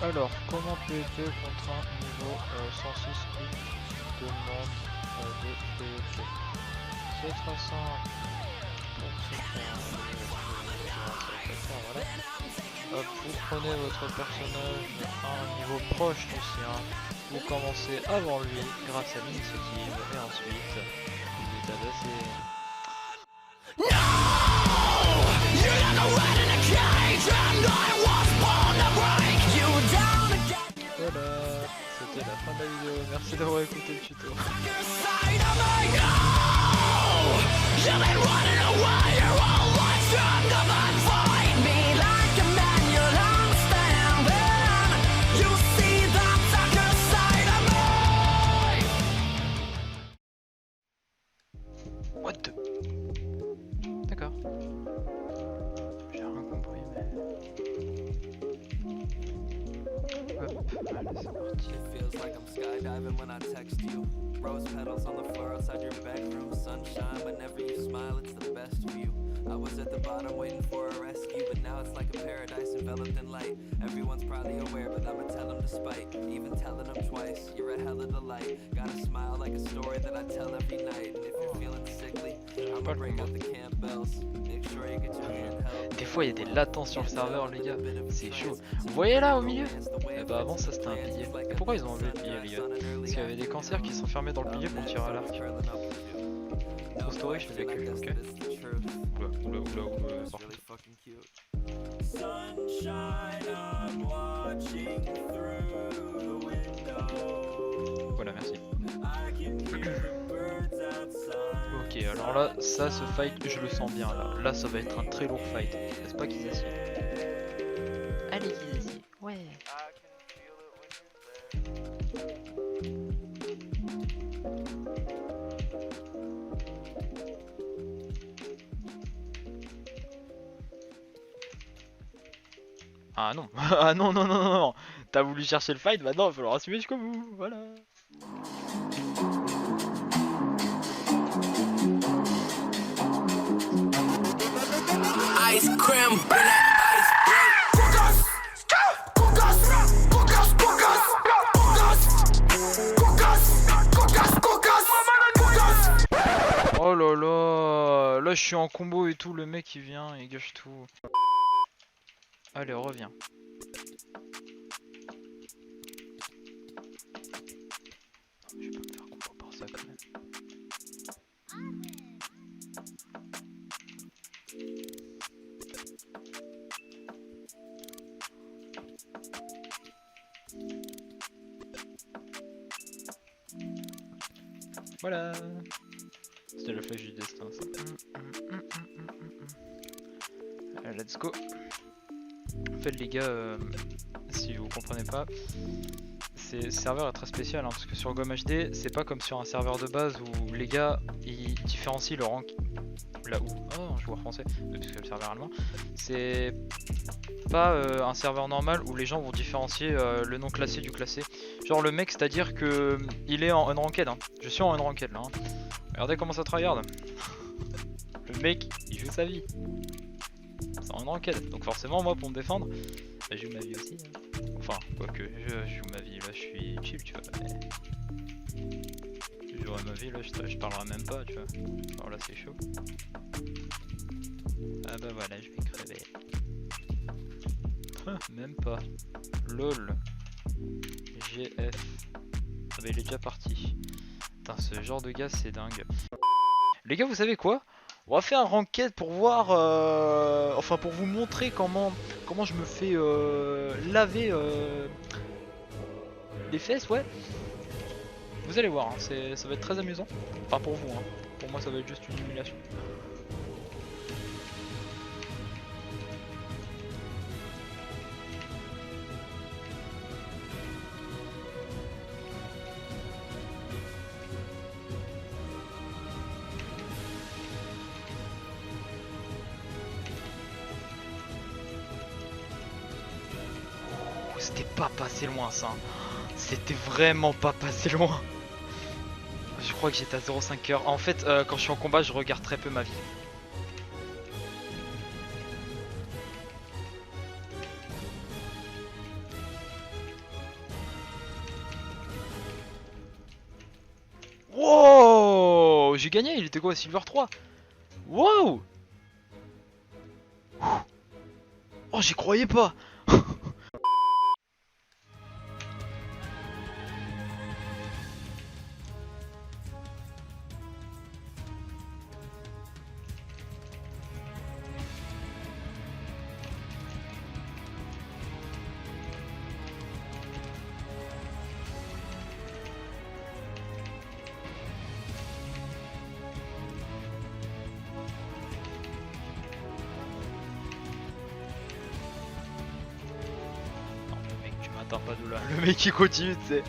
Alors, comment PvP contre un niveau 106 qui demande de PvP? C'est très simple. Donc, c'est voilà. Hop, vous prenez votre personnage à un niveau proche du sien. Vous commencez avant lui grâce à l'initiative et ensuite vous tabassez. Voilà, c'était la fin de la vidéo. Merci d'avoir écouté le tuto. What the... D'accord. J'ai rien compris mais... Hop, allez c'est parti. Feels like I'm skydiving when I text you. Rose petals on the floor outside your bedroom. Sunshine, whenever you smile, it's the best view. I was at the bottom waiting for a rescue, but now it's like a paradise enveloped in light. Everyone's probably aware, but I'ma tell them despite even telling them twice. You're a hell of a delight. Got a smile like a story that I tell every night. And if you're feeling sickly, I'ma break out the Campbells. Make sure you get your handheld. Des fois il y a des latences sur le serveur les gars, c'est chaud. Vous voyez là au milieu? Et bah avant ça c'était un pilier. Et pourquoi ils ont enlevé le pilier les gars? Parce qu'il y avait des cancers qui sont fermés dans le pilier pour tirer à l'arc. Trop story, je fais vécu, ok. Oula, par contre. Voilà, merci. Ok, alors là, ça, ce fight, je le sens bien là. Là, ça va être un très lourd fight. N'est-ce pas qu'ils assiedent? Allez, qu'ils assiedent. Ouais. Ah non, ah non, non, non, non, non. T'as voulu chercher le fight, maintenant il va falloir assumer jusqu'au bout, voilà. Ice cream, Oh là là, là je suis en combo et tout, le mec il vient, il gâche tout. Allez, on revient. Je vais pas me faire combo par ça quand même. Voilà. C'était le flash du destin ça. Allez, let's go. En fait les gars, si vous comprenez pas, ce serveur est très spécial hein, parce que sur GomHD c'est pas comme sur un serveur de base où les gars ils différencient le rank là où je vois français parce que le serveur allemand c'est pas un serveur normal où les gens vont différencier le non classé du classé. Genre le mec c'est à dire que il est en unranked hein. Je suis en unranked là hein. Regardez comment ça tryhard. Le mec il joue sa vie. C'est en enquête, donc forcément moi pour me défendre, bah, je joue ma vie aussi. Hein. Enfin, quoique je joue ma vie, là je suis chill tu vois. Mais... je jouerai ma vie, là je parlerai même pas tu vois. Alors là c'est chaud. Ah bah voilà, je vais crever. Même pas. LOL. GF. Ah bah il est déjà parti. Putain ce genre de gars c'est dingue. Les gars vous savez quoi? On va faire un ranked pour voir, enfin pour vous montrer comment je me fais laver les fesses, ouais. Vous allez voir, hein, ça va être très amusant. Enfin pour vous, hein. Pour moi ça va être juste une humiliation. C'était pas passé loin ça. C'était vraiment pas passé loin. Je crois que j'étais à 0,5 heures. En fait, quand je suis en combat, je regarde très peu ma vie. gagné, il était quoi, Silver 3? Wow. Oh, j'y croyais pas. Pas d'où là, le mec il continue, tu sais,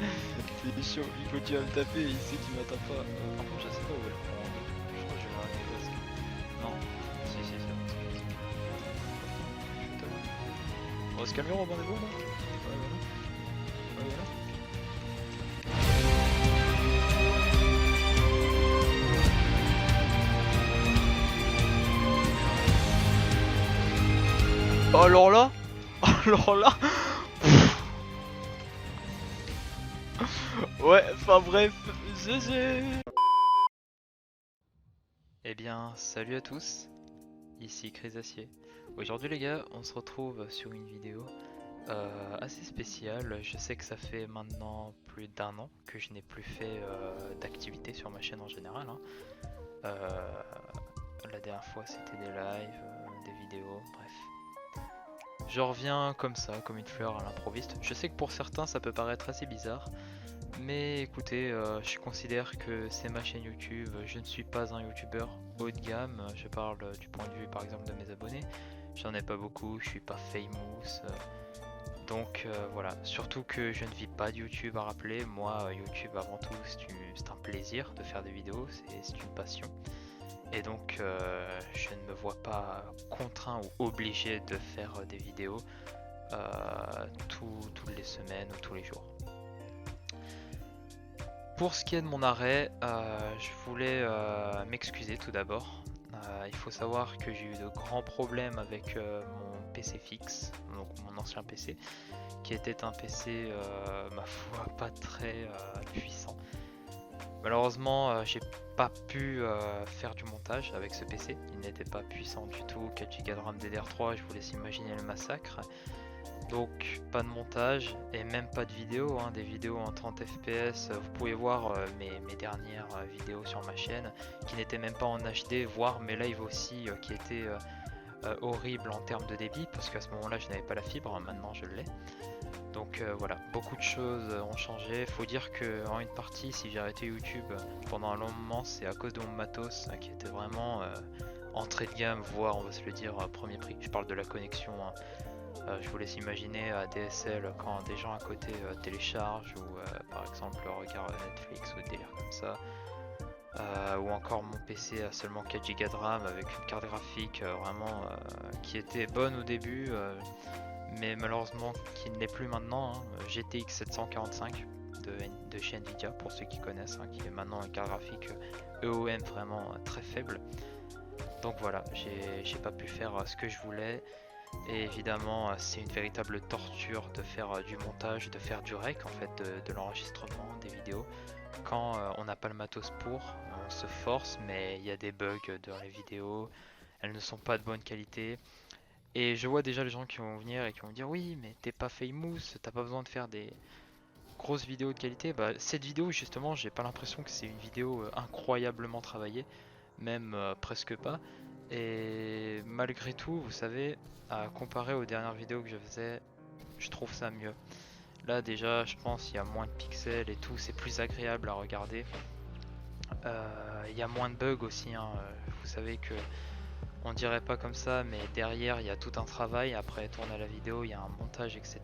c'est chaud, il continue à me taper, il sait qu'il m'atteint pas. Par contre, je sais pas où elle prend. Je crois que je vais l'arrêter parce que. Non, si, c'est bon. Je t'avoue. On va se calmer, Robin des Bourgs là. Ouais, voilà. Ouais, voilà. Alors là, alors là. Ouais, enfin bref, GG. Eh bien, salut à tous, ici Chrysacier. Aujourd'hui les gars, on se retrouve sur une vidéo assez spéciale. Je sais que ça fait maintenant plus d'1 an que je n'ai plus fait d'activité sur ma chaîne en général. Hein. La dernière fois c'était des lives, des vidéos, bref. Je reviens comme ça, comme une fleur à l'improviste. Je sais que pour certains ça peut paraître assez bizarre. Mais écoutez, je considère que c'est ma chaîne YouTube, je ne suis pas un youtubeur haut de gamme, je parle du point de vue par exemple de mes abonnés, j'en ai pas beaucoup, je suis pas famous, donc voilà, surtout que je ne vis pas de YouTube à rappeler, moi YouTube avant tout c'est un plaisir de faire des vidéos, c'est une passion, et donc je ne me vois pas contraint ou obligé de faire des vidéos toutes les semaines ou tous les jours. Pour ce qui est de mon arrêt, je voulais m'excuser tout d'abord. Il faut savoir que j'ai eu de grands problèmes avec mon PC fixe, donc mon ancien PC, qui était un PC, ma foi, pas très puissant. Malheureusement, j'ai pas pu faire du montage avec ce PC. Il n'était pas puissant du tout, 4 Go de RAM DDR3, je vous laisse imaginer le massacre. Donc pas de montage et même pas de vidéo, hein, des vidéos en 30 fps, vous pouvez voir mes dernières vidéos sur ma chaîne qui n'étaient même pas en HD, voire mes lives aussi qui étaient horribles en termes de débit parce qu'à ce moment là je n'avais pas la fibre, maintenant je l'ai. Donc voilà, beaucoup de choses ont changé. Faut dire que en une partie, si j'ai arrêté YouTube pendant un long moment, c'est à cause de mon matos qui était vraiment entrée de gamme, voire on va se le dire premier prix. Je parle de la connexion, hein. Je vous laisse imaginer à DSL quand des gens à côté téléchargent ou par exemple regardent Netflix ou des délires comme ça. Ou encore mon PC a seulement 4 Go de RAM avec une carte graphique vraiment qui était bonne au début mais malheureusement qui ne l'est plus maintenant, hein. GTX 745 de chez Nvidia pour ceux qui connaissent, hein, qui est maintenant une carte graphique EOM vraiment très faible. Donc voilà, j'ai pas pu faire ce que je voulais. Et évidemment c'est une véritable torture de faire du montage, de faire du rec en fait, de l'enregistrement des vidéos. Quand on n'a pas le matos pour, on se force mais il y a des bugs dans les vidéos, elles ne sont pas de bonne qualité. Et je vois déjà les gens qui vont venir et qui vont me dire oui mais t'es pas famous, t'as pas besoin de faire des grosses vidéos de qualité. Bah cette vidéo justement j'ai pas l'impression que c'est une vidéo incroyablement travaillée, même presque pas. Et malgré tout, vous savez, à comparer aux dernières vidéos que je faisais, je trouve ça mieux. Là déjà, je pense qu'il y a moins de pixels et tout, c'est plus agréable à regarder. Il y a moins de bugs aussi, hein. Vous savez que on dirait pas comme ça, mais derrière il y a tout un travail. Après tourner la vidéo, il y a un montage, etc.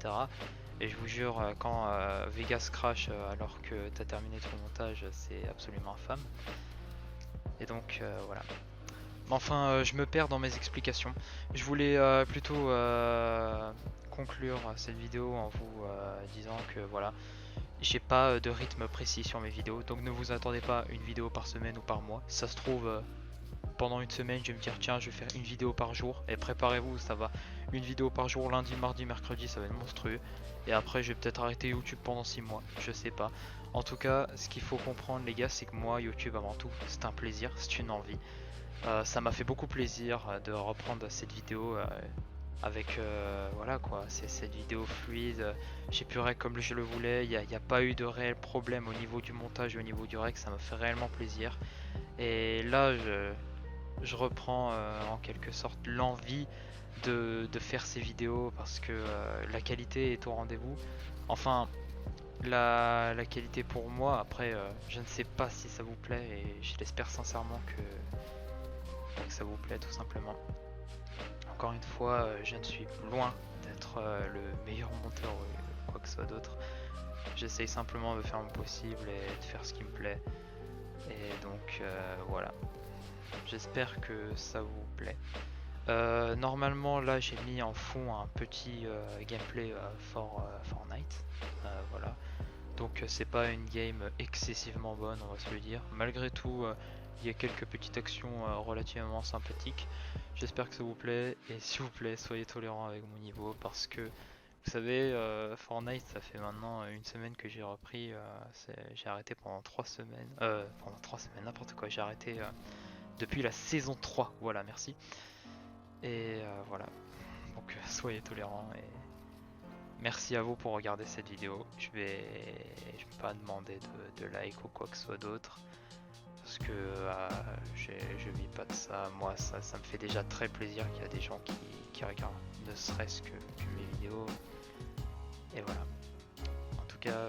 Et je vous jure, quand Vegas crash alors que tu as terminé ton montage, c'est absolument infâme. Et donc voilà. Enfin, je me perds dans mes explications. Je voulais plutôt conclure cette vidéo en vous disant que voilà, j'ai pas de rythme précis sur mes vidéos, donc ne vous attendez pas à une vidéo par semaine ou par mois. Ça se trouve, pendant une semaine, je vais me dire tiens, je vais faire une vidéo par jour, et préparez-vous, ça va une vidéo par jour, lundi, mardi, mercredi, ça va être monstrueux. Et après, je vais peut-être arrêter YouTube pendant 6 mois, je sais pas. En tout cas, ce qu'il faut comprendre, les gars, c'est que moi, YouTube, avant tout, c'est un plaisir, c'est une envie. Ça m'a fait beaucoup plaisir de reprendre cette vidéo avec voilà quoi, c'est cette vidéo fluide, j'ai pu rec comme je le voulais, il n'y a pas eu de réel problème au niveau du montage et au niveau du rec, ça m'a fait réellement plaisir. Et là je reprends en quelque sorte l'envie de faire ces vidéos parce que la qualité est au rendez-vous. Enfin, la qualité pour moi, après je ne sais pas si ça vous plaît et je l'espère sincèrement que ça vous plaît tout simplement. Encore une fois, je ne suis loin d'être le meilleur monteur ou quoi que ce soit d'autre. J'essaye simplement de faire mon possible et de faire ce qui me plaît. Et donc voilà. J'espère que ça vous plaît. Normalement là j'ai mis en fond un petit gameplay Fortnite. Voilà. Donc c'est pas une game excessivement bonne, on va se le dire. Malgré tout, il y a quelques petites actions relativement sympathiques. J'espère que ça vous plaît et s'il vous plaît, soyez tolérants avec mon niveau parce que vous savez, Fortnite, ça fait maintenant une semaine que j'ai repris. J'ai arrêté pendant 3 semaines. Pendant 3 semaines, n'importe quoi. J'ai arrêté depuis la saison 3. Voilà, merci. Et voilà. Donc soyez tolérants et merci à vous pour regarder cette vidéo. Je vais pas demander de like ou quoi que ce soit d'autre. Parce que je vis pas de ça. Moi, ça me fait déjà très plaisir qu'il y a des gens qui regardent, ne serait-ce que mes vidéos. Et voilà. En tout cas,